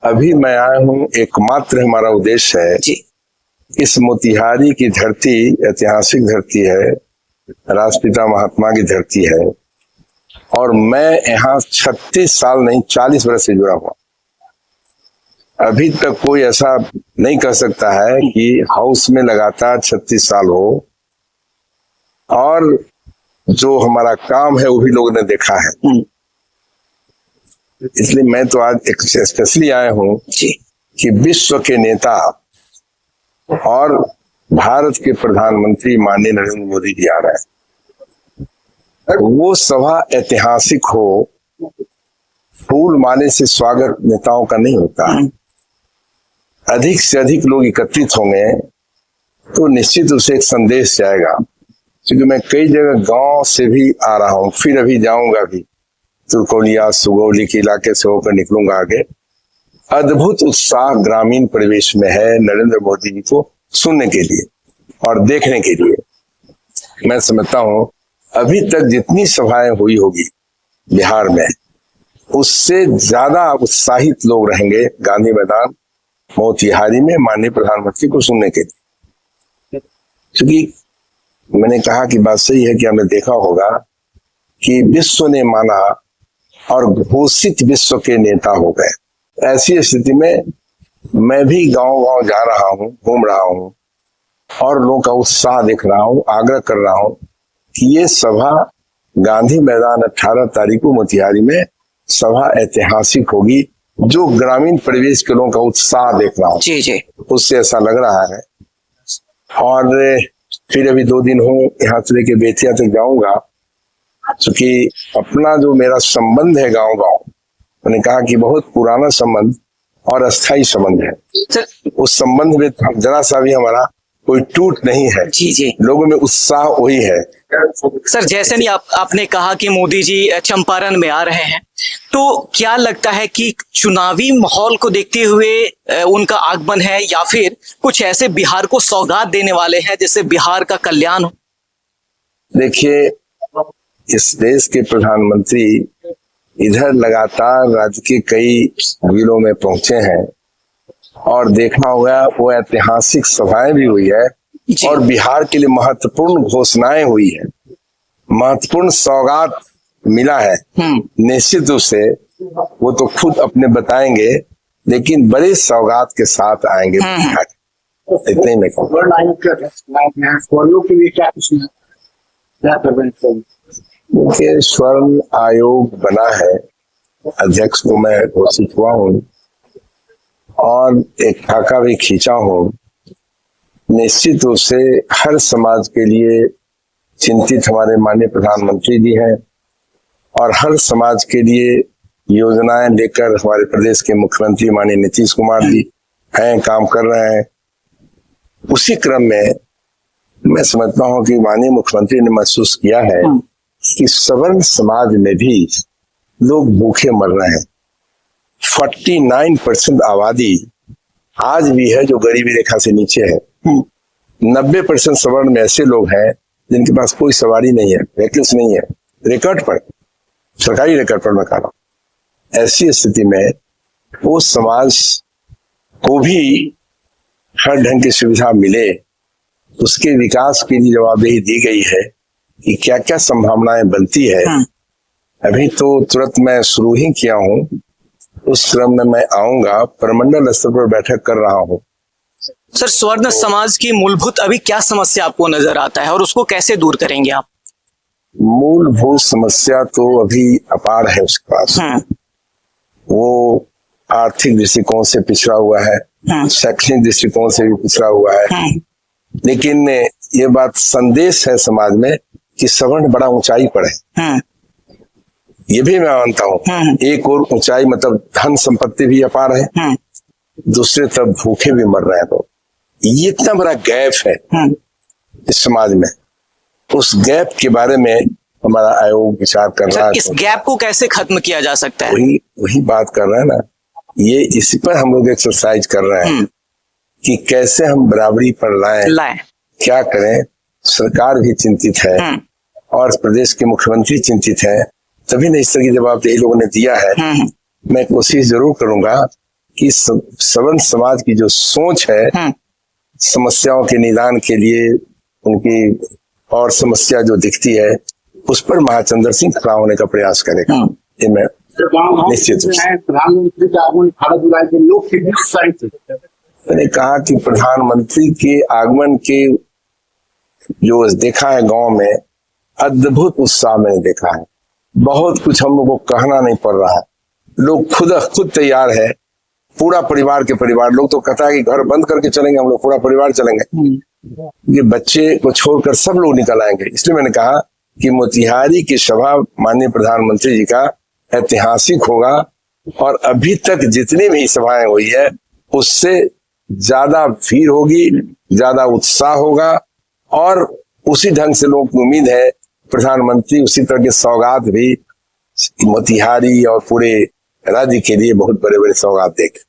अभी मैं आया हूँ, एकमात्र हमारा उद्देश्य है जी। इस मोतिहारी की धरती ऐतिहासिक धरती है, राष्ट्रपिता महात्मा की धरती है, और मैं यहाँ 36 साल नहीं 40 वर्ष से जुड़ा हुआ। अभी तक कोई ऐसा नहीं कह सकता है कि हाउस में लगातार 36 साल हो, और जो हमारा काम है वो भी लोगों ने देखा है। इसलिए मैं तो आज स्पेशली आया हूँ कि विश्व के नेता और भारत के प्रधानमंत्री माननीय नरेंद्र मोदी जी आ रहे हैं, वो सभा ऐतिहासिक हो। फूल माले से स्वागत नेताओं का नहीं होता। अधिक से अधिक लोग एकत्रित होंगे तो निश्चित रूप से एक संदेश जाएगा। क्योंकि मैं कई जगह गांव से भी आ रहा हूँ, फिर अभी जाऊंगा भी, तुर्कोलिया सुगौली के इलाके से होकर निकलूंगा आगे। अद्भुत उत्साह ग्रामीण परिवेश में है नरेंद्र मोदी जी को सुनने के लिए और देखने के लिए। मैं समझता हूँ अभी तक जितनी सभाएं हुई होगी बिहार में, उससे ज्यादा उत्साहित लोग रहेंगे गांधी मैदान मोतिहारी में माननीय प्रधानमंत्री को सुनने के लिए। क्योंकि मैंने कहा कि बात सही है कि हमने देखा होगा कि विश्व ने माना और घोषित विश्व के नेता हो गए। ऐसी स्थिति में मैं भी गांव गांव जा रहा हूं, घूम रहा हूं और लोगों का उत्साह देख रहा हूं, आग्रह कर रहा हूं कि ये सभा गांधी मैदान 18 तारीख को मोतिहारी में सभा ऐतिहासिक होगी। जो ग्रामीण परिवेश के लोगों का उत्साह देख रहा हूं, जी जी, उससे ऐसा लग रहा है। और फिर अभी 2 दिन हो, यहाँ से लेके बेतिया तक जाऊंगा, क्योंकि अपना जो मेरा संबंध है गांव गांव, मैंने कहा कि बहुत पुराना संबंध और अस्थाई संबंध है। उस संबंध में जरा सा भी हमारा कोई टूट नहीं है। जी जी, लोगों में उत्साह वही है। सर जैसे नहीं आपने कहा कि मोदी जी चंपारण में आ रहे हैं, तो क्या लगता है कि चुनावी माहौल को देखते हुए उनका आगमन है, या फिर कुछ ऐसे बिहार को सौगात देने वाले हैं जिससे बिहार का कल्याण हो? देखिए, इस देश के प्रधानमंत्री इधर लगातार राज्य के कई जिलों में पहुंचे हैं और देखा होगा वो ऐतिहासिक सभाएं भी हुई है और बिहार के लिए महत्वपूर्ण घोषणाएं हुई है, महत्वपूर्ण सौगात मिला है। निश्चित रूप से वो तो खुद अपने बताएंगे, लेकिन बड़े सौगात के साथ आएंगे बिहार। इतने ही मैं कहूँगा। देखिए, स्वर्ण आयोग बना है, अध्यक्ष को मैं घोषित हुआ हूँ और एक खाका भी खींचा हूँ। निश्चित रूप से हर समाज के लिए चिंतित हमारे माननीय प्रधानमंत्री जी हैं और हर समाज के लिए योजनाएं लेकर हमारे प्रदेश के मुख्यमंत्री माननीय नीतीश कुमार जी हैं, काम कर रहे हैं। उसी क्रम में मैं समझता हूँ कि माननीय मुख्यमंत्री ने महसूस किया है कि सवर्ण समाज में भी लोग भूखे मर रहे हैं। 49% आबादी आज भी है जो गरीबी रेखा से नीचे है। 90% सवर्ण में ऐसे लोग हैं जिनके पास कोई सवारी नहीं है, व्हीकल्स नहीं है, रिकॉर्ड पर, सरकारी रिकॉर्ड पर मैं कह रहा हूं। ऐसी स्थिति में वो समाज को भी हर ढंग की सुविधा मिले, उसके विकास के लिए जवाबदेही दी गई है कि क्या क्या संभावनाएं बनती है। अभी तो तुरंत मैं शुरू ही किया हूं, उस क्रम में मैं आऊंगा, प्रमंडल स्तर पर बैठक कर रहा हूं। सर, स्वर्ण समाज की मूलभूत अभी क्या समस्या आपको नजर आता है और उसको कैसे दूर करेंगे आप? मूलभूत समस्या तो अभी अपार है उसके पास। वो आर्थिक दृष्टिकोण से पिछड़ा हुआ है, शैक्षणिक दृष्टिकोण से भी पिछड़ा हुआ है। लेकिन ये बात संदेश है समाज में कि सवर्ण बड़ा ऊंचाई पर है, ये भी मैं मानता हूँ। एक और ऊंचाई मतलब धन संपत्ति भी अपार है, दूसरे तरफ भूखे भी मर रहे हैं लोग। ये इतना बड़ा गैप है इस समाज में। उस गैप के बारे में हमारा आयोग विचार कर रहा है। इस गैप को कैसे खत्म किया जा सकता है? वही बात कर रहे हैं ना, ये इसी पर हम लोग एक्सरसाइज कर रहे हैं कि कैसे हम बराबरी पर लाएं, क्या करें। सरकार भी चिंतित है और प्रदेश के मुख्यमंत्री चिंतित है, तभी न इस तरह की जवाबदेही लोगों ने दिया है। मैं कोशिश जरूर करूंगा कि सवर्ण समाज की जो सोच है समस्याओं के निदान के लिए उनकी और समस्या जो दिखती है उस पर महाचंद्र सिंह खड़ा होने का प्रयास करेगा। ये मैं निश्चित रूप से प्रधानमंत्री का आगमन भारत बुलाए के लोग कितने उत्साहित थे? मैंने कहा कि प्रधानमंत्री के आगमन के जो देखा है गांव में अद्भुत उत्साह मैंने देखा है। बहुत कुछ हम लोग को कहना नहीं पड़ रहा है, लोग खुद तैयार है। पूरा परिवार के परिवार लोग तो कहता है कि घर बंद करके चलेंगे हम लोग, पूरा परिवार चलेंगे। ये बच्चे को छोड़कर सब लोग निकल आएंगे। इसलिए मैंने कहा कि मोतिहारी की सभा माननीय प्रधानमंत्री जी का ऐतिहासिक होगा और अभी तक जितनी भी सभाएं हुई है उससे ज्यादा भीड़ होगी, ज्यादा उत्साह होगा और उसी ढंग से लोगों को उम्मीद है प्रधानमंत्री उसी तरह के सौगात भी मोतिहारी और पूरे राज्य के लिए बहुत बड़े बड़े सौगात देंगे।